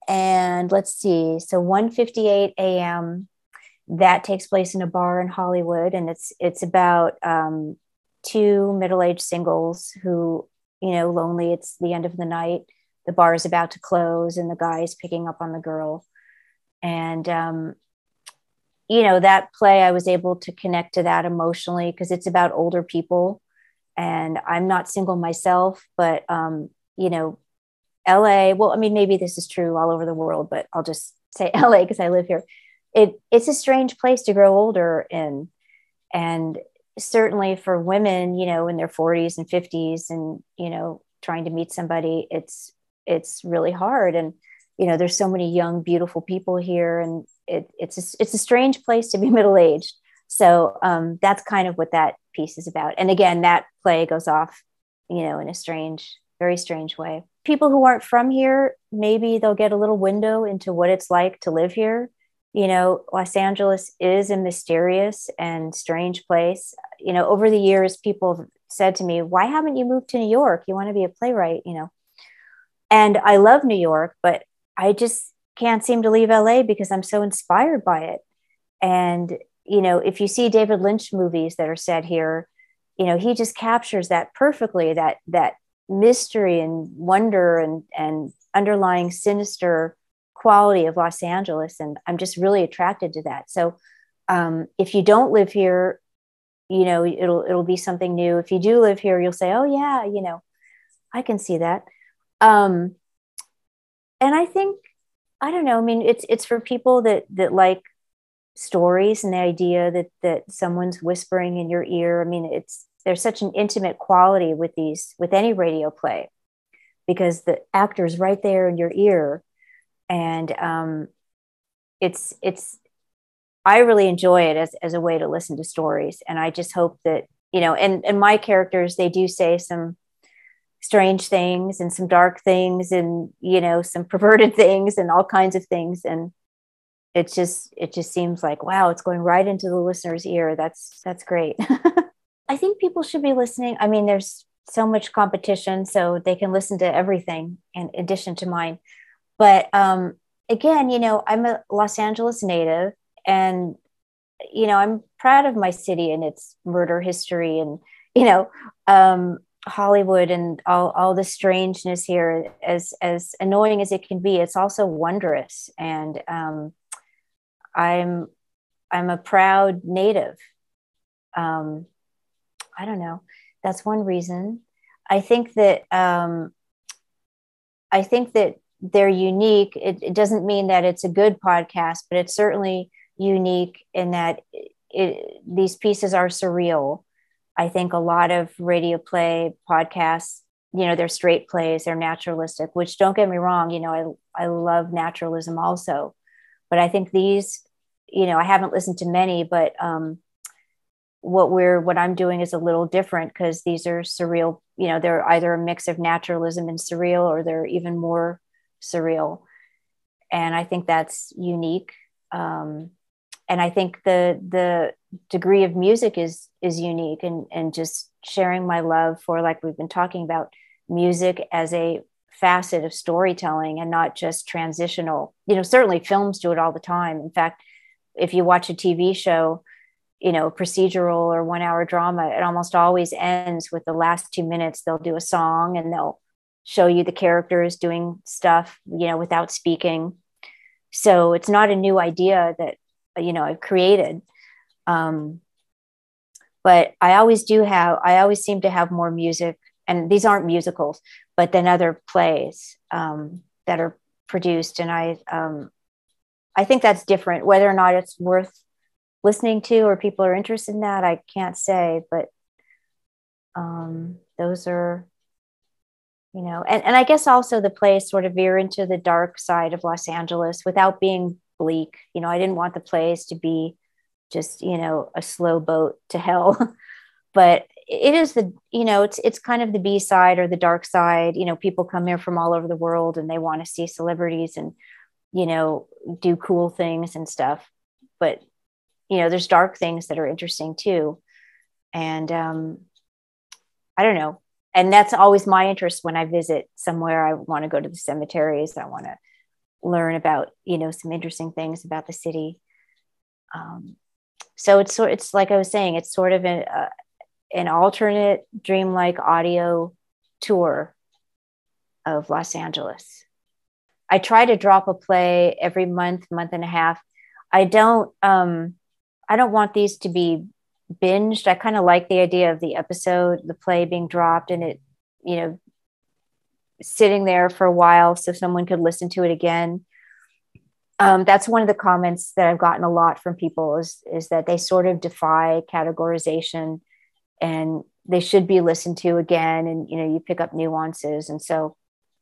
And let's see, so 1:58 a.m. that takes place in a bar in Hollywood, and it's about two middle-aged singles who, lonely. It's the end of the night. The bar is about to close, and the guy is picking up on the girl. And that play, I was able to connect to that emotionally because it's about older people, and I'm not single myself, but LA, well, I mean, maybe this is true all over the world, but I'll just say LA because I live here. It's a strange place to grow older in. And certainly for women, in their 40s and 50s and, trying to meet somebody, it's really hard. And, there's so many young, beautiful people here, and it's a strange place to be middle-aged. So that's kind of what that piece is about. And again, that play goes off, in a strange, very strange way. People who aren't from here, maybe they'll get a little window into what it's like to live here. Los Angeles is a mysterious and strange place. Over the years, people have said to me, why haven't you moved to New York? You want to be a playwright, And I love New York, but I just can't seem to leave LA because I'm so inspired by it. And, if you see David Lynch movies that are set here, he just captures that perfectly, that mystery and wonder and underlying sinister quality of Los Angeles. And I'm just really attracted to that. So if you don't live here, it'll be something new. If you do live here, you'll say, oh yeah, I can see that. And I think, I don't know, I mean, it's for people that like stories and the idea that someone's whispering in your ear. I mean, there's such an intimate quality with any radio play, because the actor's right there in your ear. And I really enjoy it as a way to listen to stories. And I just hope that, and my characters, they do say some strange things and some dark things and, some perverted things and all kinds of things. And it just seems like, wow, it's going right into the listener's ear. That's great. I think people should be listening. I mean, there's so much competition, so they can listen to everything in addition to mine. But again, I'm a Los Angeles native, and, I'm proud of my city and its murder history and, Hollywood and all the strangeness here. As annoying as it can be, it's also wondrous. And I'm a proud native. I don't know. That's one reason. I think that they're unique. It doesn't mean that it's a good podcast, but it's certainly unique in that these pieces are surreal. I think a lot of radio play podcasts, they're straight plays, they're naturalistic, which, don't get me wrong, I love naturalism also. But I think these, I haven't listened to many, but what I'm doing is a little different, because these are surreal. They're either a mix of naturalism and surreal, or they're even more surreal. And I think that's unique. And I think the degree of music is unique, and just sharing my love for, like we've been talking about, music as a facet of storytelling and not just transitional. Certainly films do it all the time. In fact, if you watch a TV show, procedural or 1 hour drama, it almost always ends with the last 2 minutes. They'll do a song and they'll show you the characters doing stuff, without speaking. So it's not a new idea that, I've created. But I always seem to have more music, and these aren't musicals, but then other plays that are produced. And I think that's different. Whether or not it's worth listening to or people are interested in that, I can't say, but those are, and I guess also the plays sort of veer into the dark side of Los Angeles without being bleak. I didn't want the plays to be just, a slow boat to hell, but it is it's kind of the B side or the dark side. People come here from all over the world and they want to see celebrities and, do cool things and stuff. But, there's dark things that are interesting too. And I don't know. And that's always my interest when I visit somewhere. I want to go to the cemeteries. I want to, learn about, some interesting things about the city. So it's like I was saying, it's sort of an alternate dreamlike audio tour of Los Angeles. I try to drop a play every month and a half. I don't want these to be binged. I kind of like the idea of the episode, the play being dropped and it, sitting there for a while so someone could listen to it again. That's one of the comments that I've gotten a lot from people is that they sort of defy categorization and they should be listened to again. And, you pick up nuances. And so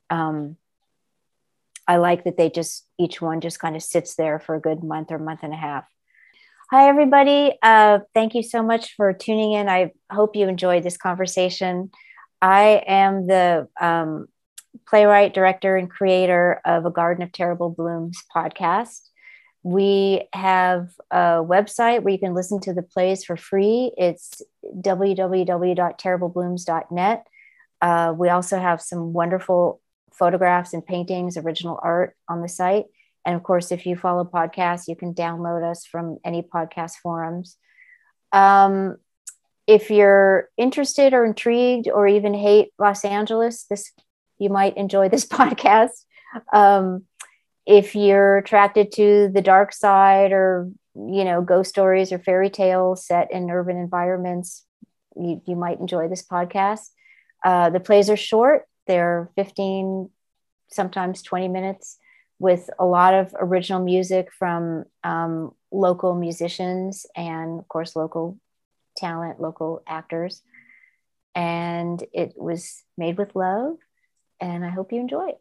I like that each one just kind of sits there for a good month or month and a half. Hi, everybody. Thank you so much for tuning in. I hope you enjoyed this conversation. I am the playwright, director, and creator of A Garden of Terrible Blooms podcast. We have a website where you can listen to the plays for free. It's www.terribleblooms.net. We also have some wonderful photographs and paintings, original art on the site. And of course, if you follow podcasts, you can download us from any podcast forums. If you're interested or intrigued or even hate Los Angeles, you might enjoy this podcast. If you're attracted to the dark side or, ghost stories or fairy tales set in urban environments, you might enjoy this podcast. The plays are short. They're 15, sometimes 20 minutes with a lot of original music from local musicians and, of course, local talent, local actors. And it was made with love. And I hope you enjoy it.